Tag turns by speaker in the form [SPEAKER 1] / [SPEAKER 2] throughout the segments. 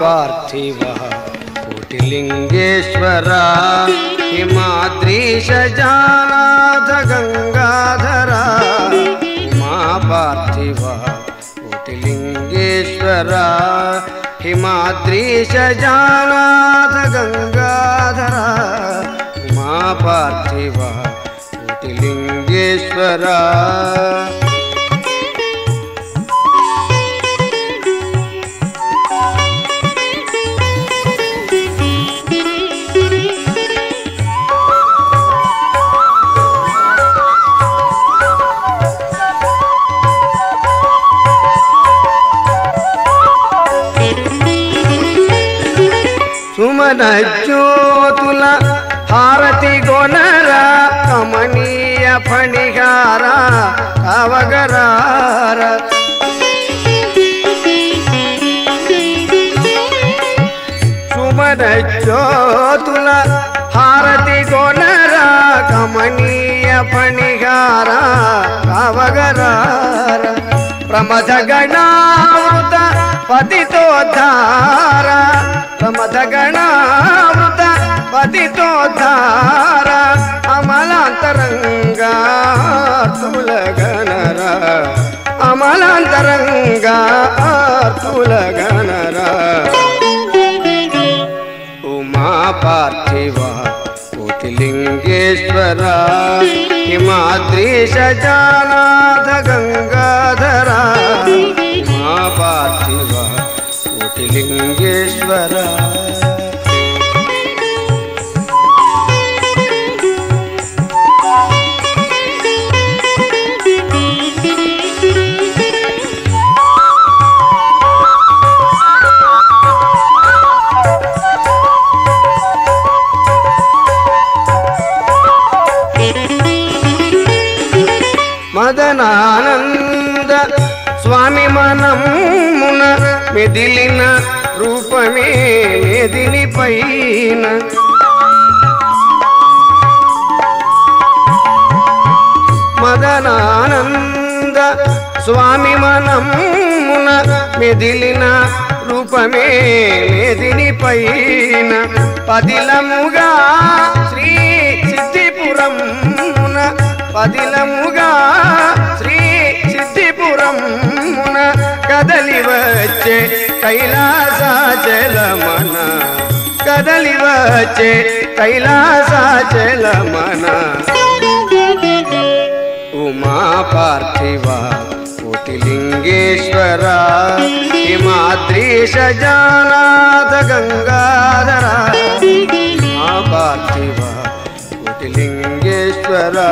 [SPEAKER 1] पार्थिवः कोटिलिंगेश्वरा हिमाद्रीश जानाथ गंगाधरा उमा पार्थिवः कोटिलिंगेश्वरा हिमाद्रीश जानाथ गंगाधरा उमा पार्थिवः कोटिलिंगेश्वरा सुमन ज्योतुल हारति गोनर कमनीय फणिगार अवगरार सुमन ज्योतुल हारति गोनर कमनीय फणिगार अवगरार प्रमथ गणावृत पतितोद्धार प्रमथ गणावृत पतितोद्धार अमलांतरंगा तुलगनर अमलांतरंगा तुलगनर उमा पार्थिवः कोटिलिंगेश्वरा हिमाद्रीश जानाथ गंगाधरा उमा पार्थिवः कोटिलिंगेश्वरा మదనానంద స్వామి మనమున మెదిలిన రూపమే మెదిని పైన మదనానంద స్వామి మనమున మెదిలిన రూపమే మెదిని పైన పదిలముగా శ్రీ సిద్ధిపురమున పదిలముగా శ్రీ సిద్ధిపురమున కదలి వచ్చే కైలాసాచలమన కదలి వచ్చే కైలాసాచలమన ఉమా పార్థివः कोटिलिंगेश्वरा हिमाद्रीश जानाथ गंगाधरा उमा पार्थिवः कोटिलिंगेश्वरा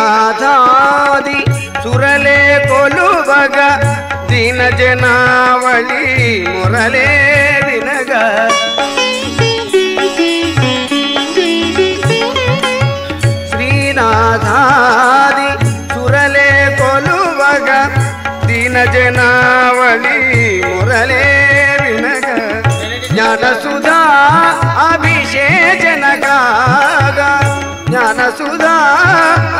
[SPEAKER 1] श्रीनाथादि सुरले कोलुबग दीन जनावली मुरले विनग श्रीनाथादि सुरले कोलुबग दीन जनावली मुरले विनग ज्ञान सुधा अभिषेचन गागा ज्ञान सुधा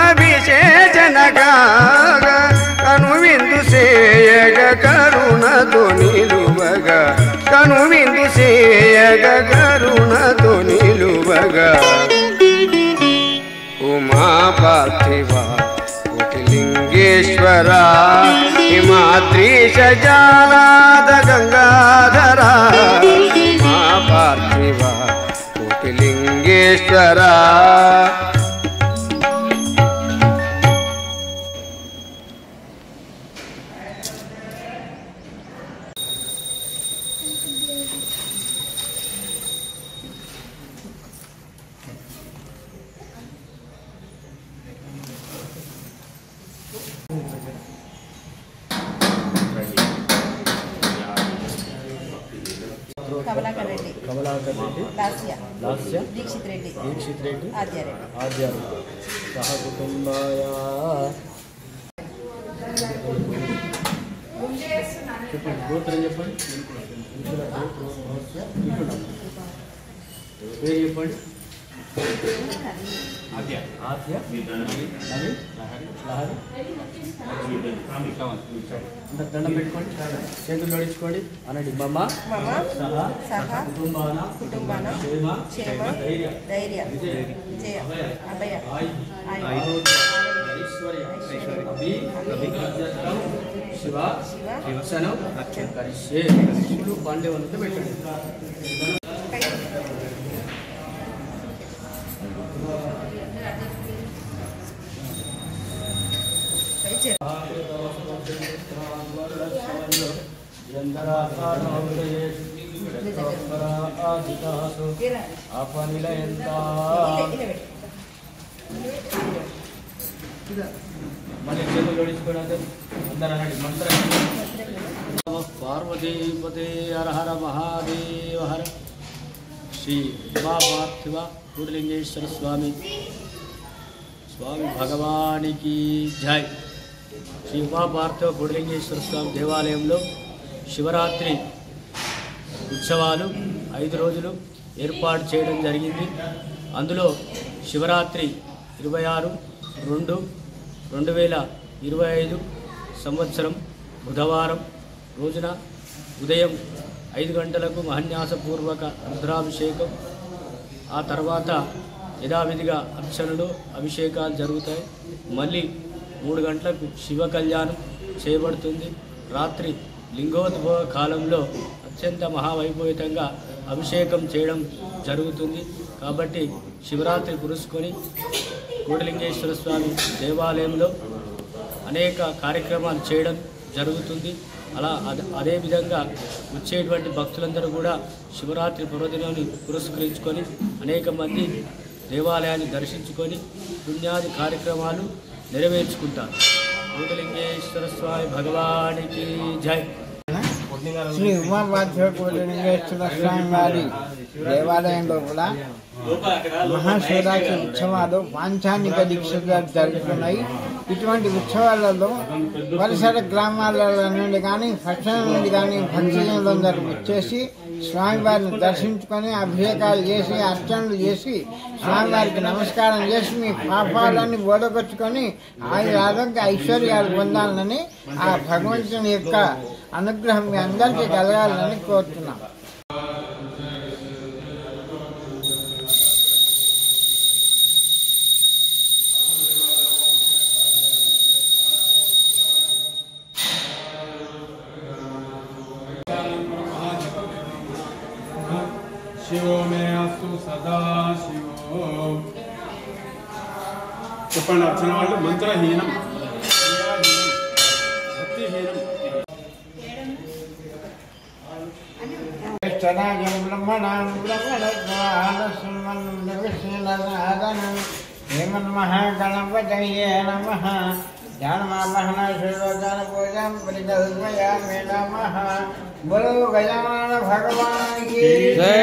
[SPEAKER 1] अभिषेचन गागा कनु बिंदु सेयग करुण तो निलुबग कनु बिंदु सेयग करुण तो निलुबग उमा पार्थिवः कोटिलिंगेश्वरा हिमाद्रीश जानाथ गंगाधरा उमा पार्थिवः कोटिलिंगेश्वरा
[SPEAKER 2] కమలాకర్ రెడ్డి, లాస్య దీక్షిత్ రెడ్డి, ఆద్యారెడ్డి
[SPEAKER 3] సహ కుటుంబాయ చెప్పండి. గోత్రం చెప్పండి. పేరు చెప్పండి. ఆద్య నవీన్ లహరి దండం పెట్టుకోండి, చేతులు జోడించుకోండి. అనండి మమ్మ సహ కుటుంబాన క్షేమ ధైర్య విజయ అభయ ఐశ్వర్య శివ శివసనం కరిష్యే. పాండే వంత పెట్టండి. మళ్ళీ చేతులు జోడించుకోవడానికి అందరూ అనండి మంత్రం. పార్వతీపతే హర హర మహాదేవ హర. శ్రీ ఉమాపార్థివ కూడలింగేశ్వర స్వామి భగవానికి జై. శ్రీ ఉమాపార్థివ కూడలింగేశ్వర స్వామి దేవాలయంలో శివరాత్రి ఉత్సవాలు 5 రోజులు ఏర్పాటు చేయడం జరిగింది. అందులో శివరాత్రి 26/2/2025 సంవత్సరం బుధవారం రోజున ఉదయం 5 గంటలకు మహన్యాసపూర్వక రుద్రాభిషేకం, ఆ తర్వాత యథావిధిగా అర్చనలు అభిషేకాలు జరుగుతాయి. మళ్ళీ 3 గంటలకు శివ కళ్యాణం చేయబడుతుంది. రాత్రి లింగోద్భవ కాలంలో అత్యంత మహావైభవితంగా అభిషేకం చేయడం జరుగుతుంది. కాబట్టి శివరాత్రి పురస్కొని కూడలింగేశ్వర స్వామి దేవాలయంలో అనేక కార్యక్రమాలు చేయడం జరుగుతుంది. అదేవిధంగా వచ్చేటువంటి భక్తులందరూ కూడా శివరాత్రి పర్వదినాన్ని పురస్కరించుకొని అనేక మంది దేవాలయాన్ని దర్శించుకొని పుణ్యాది కార్యక్రమాలు నెరవేర్చుకుంటారు. కూడలింగేశ్వర స్వామి భగవానికి జై.
[SPEAKER 4] శ్రీ ఉమాపార్థివ కూడలింగేశ్వర స్వామి వారి దేవాలయంలో కూడా మహాశివరాత్రి ఉత్సవాలు పాంచానిక దీక్షగా జరుగుతున్నాయి. ఇటువంటి ఉత్సవాలలో పరిసర గ్రామాల నుండి కానీ పట్టణం నుండి కానీ భక్తులందరూ వచ్చేసి స్వామివారిని దర్శించుకొని అభిషేకాలు చేసి అర్చనలు చేసి స్వామివారికి నమస్కారం చేసి మీ పాపాలన్నీ ఓడగొచ్చుకొని ఆరోగ్య ఐశ్వర్యాలు పొందాలని ఆ భగవంతుని యొక్క అనుగ్రహం మీ అందరికీ కలగాలని కోరుతున్నాం.
[SPEAKER 5] शिवो मे अस्तु सदा शिवो. చెప్పండి అర్చన వాళ్ళు మంత్రహీనం భక్తిహీనం.
[SPEAKER 4] మహాగణపతయే నమః. ధ్యానమామహన శివోదాన పూజాం పరికల్పయామి నమః. బలో గజానన భగవానికి జై.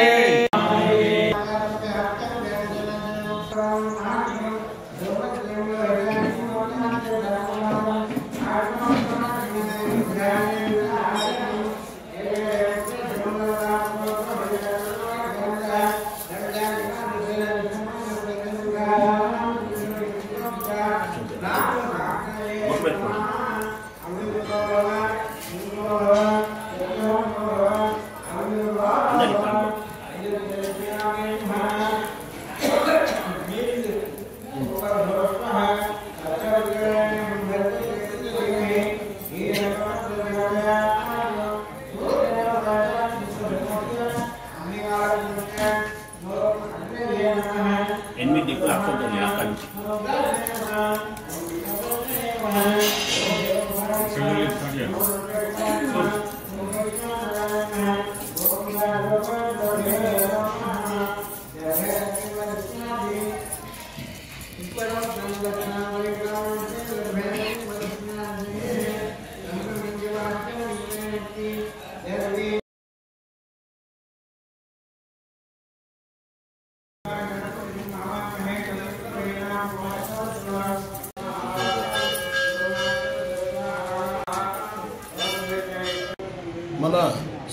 [SPEAKER 6] మన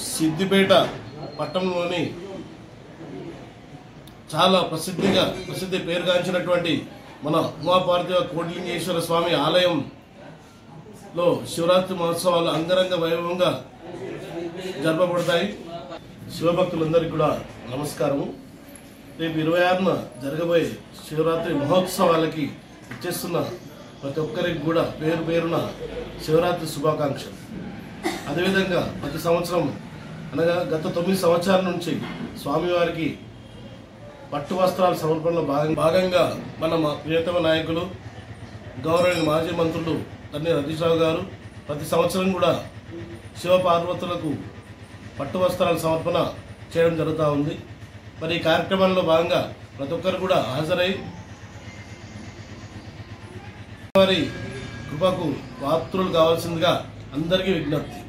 [SPEAKER 6] సిద్దిపేట పట్టణంలోని చాలా ప్రసిద్ధి పేరుగాంచినటువంటి మన ఉమాపార్థివ కోటిలింగేశ్వర స్వామి ఆలయంలో శివరాత్రి మహోత్సవాలు అంగరంగ వైభవంగా జరపబడతాయి. శివభక్తులందరికీ కూడా నమస్కారము. రేపు 26న జరగబోయే శివరాత్రి మహోత్సవాలకి ఇచ్చేస్తున్న ప్రతి ఒక్కరికి కూడా పేరున శివరాత్రి శుభాకాంక్షలు. అదేవిధంగా ప్రతి సంవత్సరం అనగా గత 9 సంవత్సరాల నుంచి స్వామివారికి పట్టు వస్త్రాల సమర్పణలో భాగంగా మన ప్రియతమ నాయకులు గౌరవ మాజీ మంత్రులు తన్ని రతీష్రావు గారు ప్రతి సంవత్సరం కూడా శివ పార్వతులకు పట్టు వస్త్రాల సమర్పణ చేయడం జరుగుతూ ఉంది. మరి ఈ కార్యక్రమంలో భాగంగా ప్రతి ఒక్కరు కూడా హాజరై వారి కృపకు పాత్రులు కావాల్సిందిగా అందరికీ విజ్ఞప్తి.